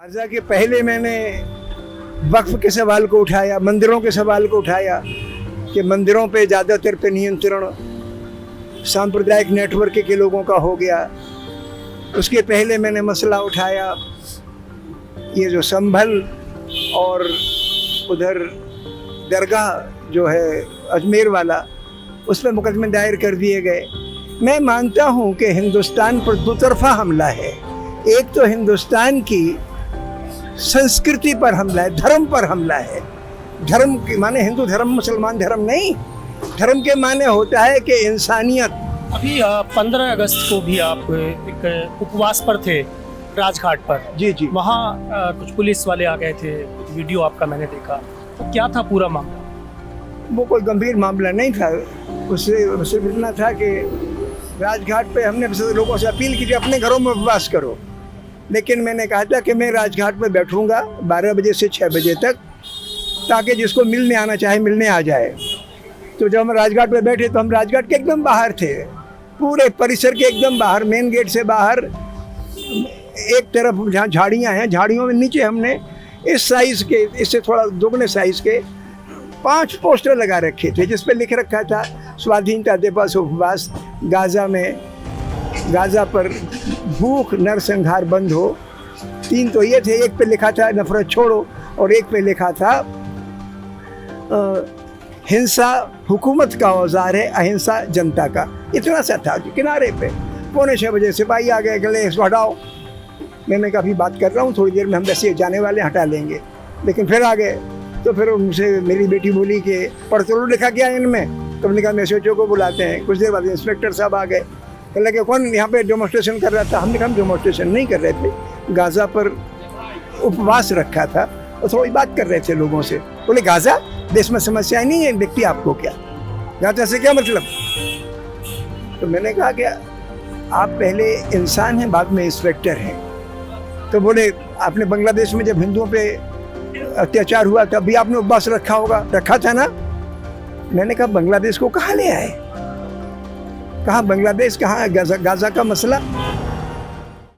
Gaza के पहले मैंने वक्फ के सवाल को उठाया, मंदिरों के सवाल को उठाया कि मंदिरों पे ज़्यादातर पे नियंत्रण सांप्रदायिक नेटवर्क के लोगों का हो गया। उसके पहले मैंने मसला उठाया ये जो संभल और उधर दरगाह जो है अजमेर वाला, उस पर मुकदमे दायर कर दिए गए। मैं मानता हूँ कि हिंदुस्तान पर दो तरफा हमला है। एक तो हिंदुस्तान की संस्कृति पर हमला है, धर्म पर हमला है। धर्म के माने हिंदू धर्म मुसलमान धर्म नहीं, धर्म के माने होता है कि इंसानियत। अभी 15 अगस्त को भी आप एक उपवास पर थे राजघाट पर। जी जी, वहाँ कुछ पुलिस वाले आ गए थे, वीडियो आपका मैंने देखा। तो क्या था पूरा मामला? वो कोई गंभीर मामला नहीं था। उससे सिर्फ इतना था कि राजघाट पे हमने लोगों से अपील की कि अपने घरों में उपवास करो, लेकिन मैंने कहा था कि मैं राजघाट पे बैठूंगा 12 बजे से 6 बजे तक, ताकि जिसको मिलने आना चाहे मिलने आ जाए। तो जब हम राजघाट पे बैठे तो हम राजघाट के एकदम बाहर थे, पूरे परिसर के एकदम बाहर, मेन गेट से बाहर एक तरफ जहाँ झाड़ियाँ हैं, झाड़ियों में नीचे हमने इस साइज़ के, इससे थोड़ा दोगुने साइज़ के 5 पोस्टर लगा रखे थे जिस पे लिख रखा था स्वाधीनता दिवस उपवास, गाज़ा में, गाज़ा पर भूख नरसंहार बंद हो। 3 तो ये थे, एक पे लिखा था नफरत छोड़ो और एक पे लिखा था हिंसा हुकूमत का औजार है, अहिंसा जनता का। इतना सा था किनारे पे। 5:45 बजे सिपाही आ गए, गले इसको हटाओ। मैंने कहा अभी बात कर रहा हूँ, थोड़ी देर में हम वैसे जाने वाले हटा लेंगे, लेकिन फिर आ गए। तो फिर उनसे मेरी बेटी बोली कि पढ़तोड़ लिखा क्या है इनमें? तो हमने कहा एसएचओ को बुलाते हैं। कुछ देर बाद इंस्पेक्टर साहब आ गए, कहने लगे कौन यहाँ पे डेमोस्ट्रेशन कर रहा था? हमने कहा हम डेमोस्ट्रेशन नहीं कर रहे थे, गाज़ा पर उपवास रखा था और थोड़ी बात कर रहे थे लोगों से। बोले गाज़ा देश में समस्याएं नहीं है, व्यक्ति आपको क्या, गाज़ा से क्या मतलब? तो मैंने कहा कि आप पहले इंसान हैं, बाद में इंस्पेक्टर हैं। तो बोले आपने बांग्लादेश में जब हिंदुओं पे अत्याचार हुआ तब भी आपने उपवास रखा होगा, रखा था ना? मैंने कहा बांग्लादेश को कहाँ ले आए, कहाँ बांग्लादेश, कहाँ गाज़ा का मसला?